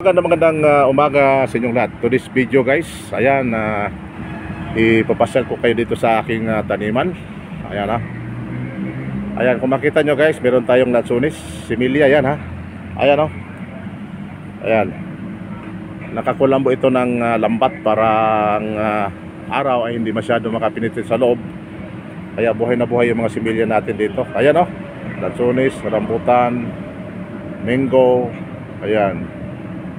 Magandang umaga sa inyong lahat. To this video guys, ayan, ipapasyal ko kayo dito sa aking taniman. Ayan ha. Ayan, kung makita nyo guys, meron tayong lansunis, similya, ayan ha. Ayan o. Ayan. Nakakulambo ito ng lambat para ang araw ay hindi masyado makapinitin sa loob. Kaya buhay na buhay yung mga similya natin dito. Ayan o. Lansunis, rambutan, mango, ayan.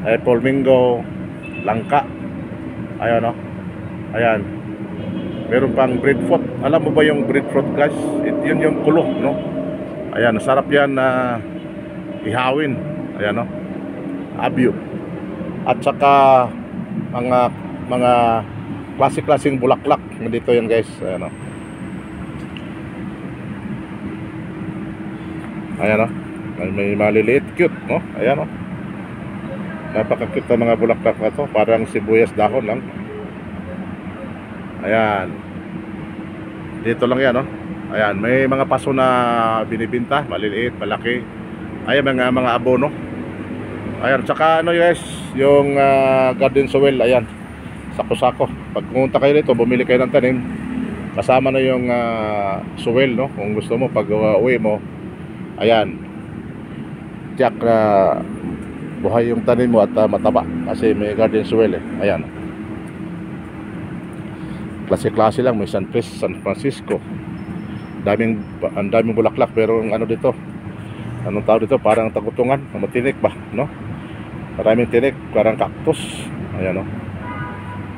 Apple mango, langka. Ayan o. Ayan. Meron pang breadfruit. Alam mo ba yung breadfruit guys? Yun yung kulo, no? Ayan, sarap yan na ihawin. Ayan o. Abyo. At saka mga klase-klaseng bulaklak. Nandito yan guys. Ayan o. Ayan o. May maliliit, cute, no? Ayan o. Napaka-cute ng mga bulaklak na to. Parang sibuyas dahon lang. Ayan. Dito lang yan, no? Ayan, may mga paso na binibinta. Maliliit, malaki. Ayan, mga abono. Ayan, tsaka ano guys, yung garden soil, ayan. Sako-sako. Pag pumunta kayo dito, bumili kayo ng tanim. Kasama na yung soil, no? Kung gusto mo, pag uwi mo, ayan. Tiyak na buhay yung tanim mo at mataba kasi may garden soil eh. Ayan. Klase-klase lang, may San Francisco. Ang daming bulaklak pero ano dito? Anong tawag dito? Parang tagutungan, matinik ba, no? Maraming tinik, parang cactus. Ayan oh.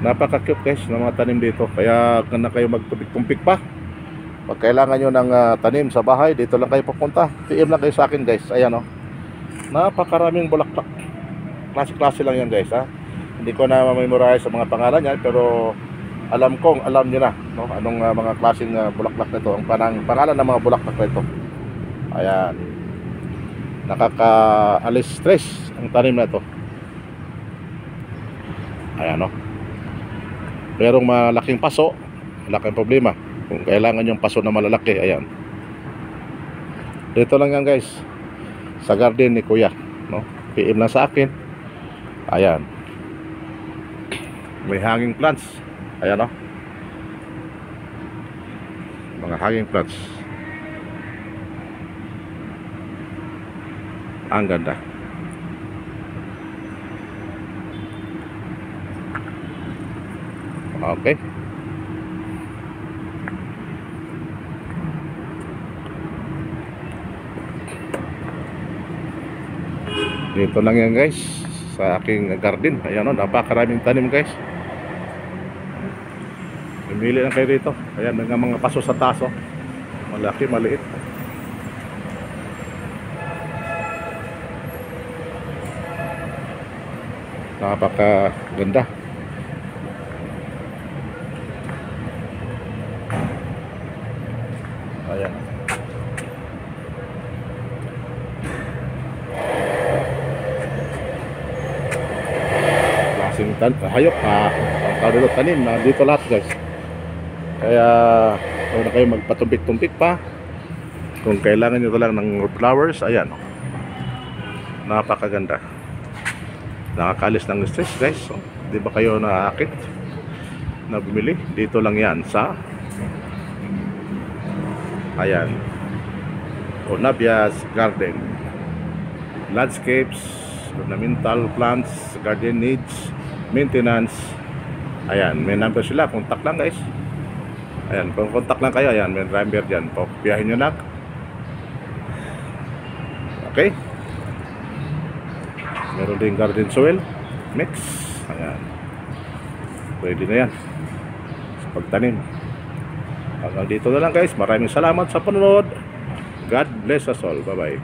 Napaka-cute guys ng mga tanim dito. Kaya na kayo magtumpik-tumpik pa. Pag kailangan nyo ng tanim sa bahay, dito lang kayo pupunta. PM lang kayo sa akin guys. Ayan oh. Napakaraming bulaklak. Klase-klase lang yan guys ha. Hindi ko na memorize sa mga pangalan yan, pero alam nyo na, no? Anong mga klaseng bulaklak nito. Ang pangalan ng mga bulaklak nito. Ayan. Nakaka-alis stress ang tanim na ito. Ayan no. Merong malaking paso, malaking problema. Kung kailangan yung paso na malalaki, ayan. Dito lang yan guys, sa garden ni Kuya, no? PM lang sa akin. Ayan. May hanging plants. Ayan no. Mga hanging plants. Ang ganda. Okay. Dito lang yan guys sa aking garden. Ayan o, napakaraming tanim guys. Pumili lang kayo dito. Ayan, mga paso sa taso. Malaki, maliit. Napakaganda. Ayan. Hayop ang tawag dito, tanim na dito lahat guys. Kaya huwag na kayo magpatumpik-tumpik pa. Kung kailangan nyo lang ng flowers, ayan, napakaganda. Nakakalis ng stress guys. Di ba kayo naakit na bumili? Dito lang yan sa ayan, Onabias Garden. Landscapes, ornamental plants, garden needs, maintenance. Ayan, may number sila, contact lang guys. Ayan, kung contact lang kayo, ayan, may number dyan. Papiyahin nyo na. Okay. Meron din garden soil mix. Ayan, pwede na yan sa pagtanim. Hanggang dito na lang guys. Maraming salamat sa panonood. God bless us all. Bye bye.